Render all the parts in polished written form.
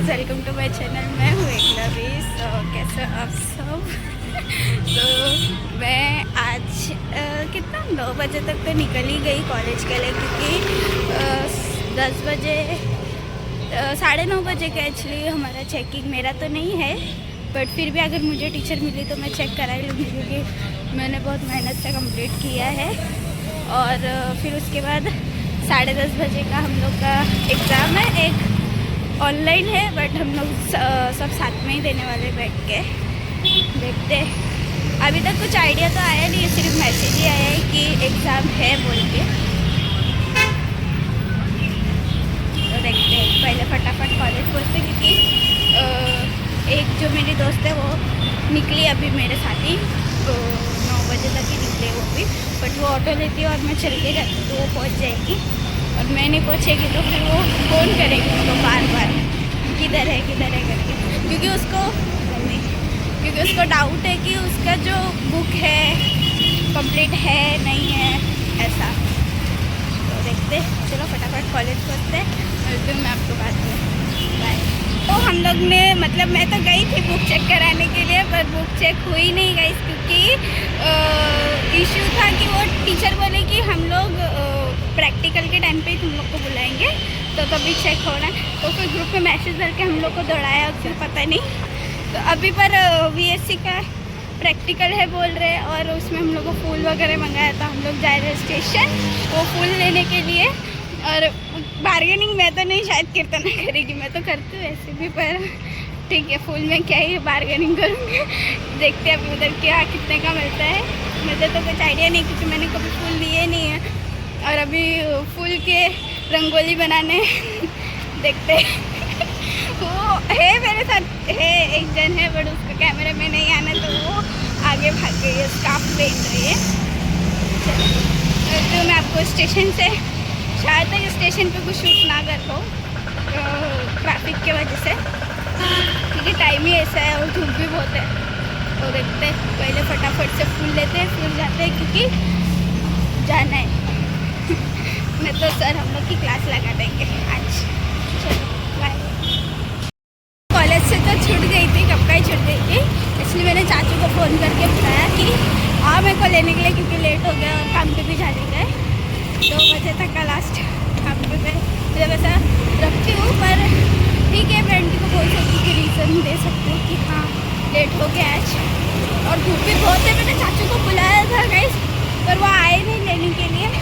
Guys, welcome to my channel. मैं हूँ एकलवी। कैसे आप सब? तो मैं आज कितना 9 बजे तक तो निकल ही गई कॉलेज के लिए, क्योंकि 10 बजे 9:30 का एक्चुअली हमारा चेकिंग। मेरा तो नहीं है, बट फिर भी अगर मुझे टीचर मिली तो मैं चेक करा ही लूँगी, क्योंकि मैंने बहुत मेहनत से कंप्लीट किया है। और फिर उसके बाद 10:30 बजे का हम लोग का एग्ज़ाम है। एक ऑनलाइन है, बट हम लोग सब साथ में ही देने वाले बैठ के। देखते, अभी तक कुछ आइडिया तो आया नहीं है, सिर्फ मैसेज ही आया है कि एग्ज़ाम है बोल के। तो देखते हैं, पहले फटाफट कॉलेज पहुँचते, क्योंकि एक जो मेरी दोस्त है वो निकली अभी मेरे साथ ही, तो 9 बजे तक ही निकले वो भी। बट वो ऑटो लेती है और मैं चल के जाती, तो वो पहुँच जाएगी। और मैं नहीं पहुँचेगी तो फिर वो फ़ोन करेगी उसको बार बार, किधर है करके, क्योंकि उसको डाउट है कि उसका जो बुक है कंप्लीट है नहीं है, ऐसा। तो देखते, चलो फटाफट कॉलेज पहुँचते हैं, मिलती हूँ मैं आपको बाद में। बाय। तो हम लोग ने, मतलब मैं तो गई थी बुक चेक कराने के लिए, पर बुक चेक हुई नहीं गई, क्योंकि इशू था कि वो टीचर बोले कि हम लोग प्रैक्टिकल के टाइम पे तुम लोग को बुलाएंगे, तो तभी चेक होना। तो फिर ग्रुप में मैसेज करके हम लोग को दौड़ाया, फिर पता नहीं। तो अभी पर VSC का प्रैक्टिकल है बोल रहे, और उसमें हम लोग को फूल वगैरह मंगाया था। हम लोग जा रहे स्टेशन वो फूल लेने के लिए। और बार्गेनिंग मैं तो नहीं, शायद कीर्तना करेगी, मैं तो करती हूँ ऐसे भी, पर ठीक है, फूल में क्या ही बार्गेनिंग करूँगी। देखते हैं अभी उधर क्या कितने का मिलता है। मुझे तो कुछ आइडिया नहीं, क्योंकि मैंने कभी फूल लिए नहीं है। और अभी फूल के रंगोली बनाने देखते वो है मेरे साथ है, एक जन है, बट उसको कैमरे में नहीं आना, तो वो आगे भाग गई है, स्कार्फ पहन रही है। तो मैं आपको स्टेशन से, शायद तक स्टेशन पे कुछ शूट ना कर पाऊँ ट्रैफिक की वजह से, क्योंकि टाइम ही ऐसा है और धूप भी बहुत है। तो देखते हैं, पहले फटाफट से फूल लेते हैं, फिर जाते हैं, क्योंकि जाना है। मैं तो सर हम लोग की क्लास लगा देंगे आज। चलो बाय। कॉलेज से तो छूट गई थी, कब का ही छूट गई थी, इसलिए मैंने चाचू को फ़ोन करके बताया कि हाँ मेरे को लेने के लिए, क्योंकि लेट हो गया और काम पे भी जाने गए। 2 बजे तक का लास्ट काम पे मैं वैसा रखती हूँ, पर ठीक है, फ्रेंड को बोल सकती कि रीज़न दे सकती हूँ कि हाँ लेट हो गया आज। और धूप भी बहुत है। मैंने चाचू को बुलाया था गाइस, पर वो आए नहीं लेने के लिए,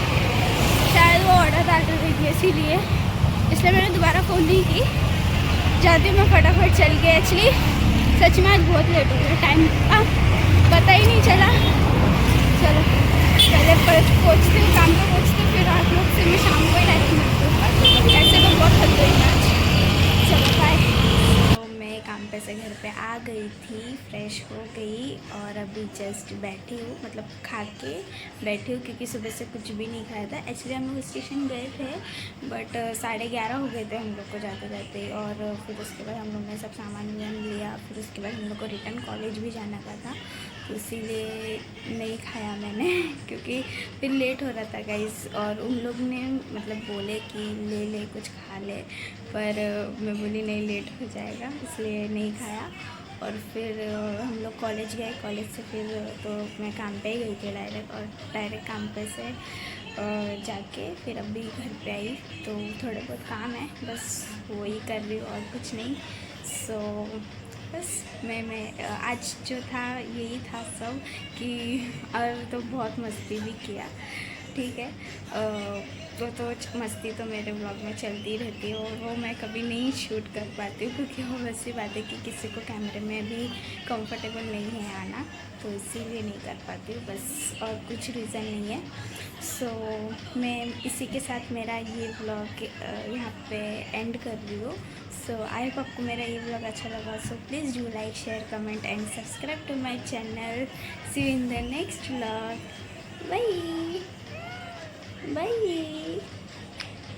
शायद वो ऑर्डर डाल रही थी, इसीलिए इसलिए मैंने दोबारा फ़ोन नहीं की। जाती हूँ मैं फटाफट चल के। एक्चुअली सच में आज बहुत लेट हो गया, टाइम का पता ही नहीं चला। चलो पहले पहुँचती हूँ, काम पे पहुँचती हूँ, फिर आप लोग से मैं शाम को ही डायरेक्ट मिलती हूँ। ऐसे तो बहुत थक गई मैं आज। चलो बाय। तो मैं काम पे से घर पे आ गई थी, फ्रेश हो गई, और अभी जस्ट बैठी हूँ, मतलब खा के बैठी हूँ, क्योंकि सुबह से कुछ भी नहीं खाया था। एक्चुअली हम लोग स्टेशन गए थे, बट 11:30 हो गए थे हम लोग को जाते जाते। और फिर उसके बाद हम लोग ने सब सामान वामान लिया, फिर उसके बाद हम लोग को रिटर्न कॉलेज भी जाना का था, तो इसीलिए नहीं खाया मैंने, क्योंकि फिर लेट हो रहा था गाइस। और उन लोग ने मतलब बोले कि ले ले कुछ खा ले, पर मैं बोली नहीं, लेट हो जाएगा, इसलिए नहीं खाया। और फिर हम लोग कॉलेज गए, कॉलेज से फिर तो मैं काम पे ही गई थी डायरेक्ट, और डायरेक्ट काम पे से जाके फिर अभी घर पे आई। तो थोड़े बहुत काम है, बस वही कर रही हूँ और कुछ नहीं। सो बस मैं आज जो था यही था सब कि, और तो बहुत मस्ती भी किया, ठीक है। तो मस्ती तो मेरे ब्लॉग में चलती रहती है, और वो मैं कभी नहीं शूट कर पाती हूँ, क्योंकि वो वैसी बात है कि किसी को कैमरे में भी कंफर्टेबल नहीं है आना, तो इसीलिए नहीं कर पाती हूँ बस, और कुछ रीज़न नहीं है। सो मैं इसी के साथ मेरा ये ब्लॉग यहाँ पे एंड कर रही हूँ। सो आई होप आपको मेरा ये ब्लॉग अच्छा लगा। So please do like, share, comment and subscribe to my channel. See you in the next blog. Bye bye.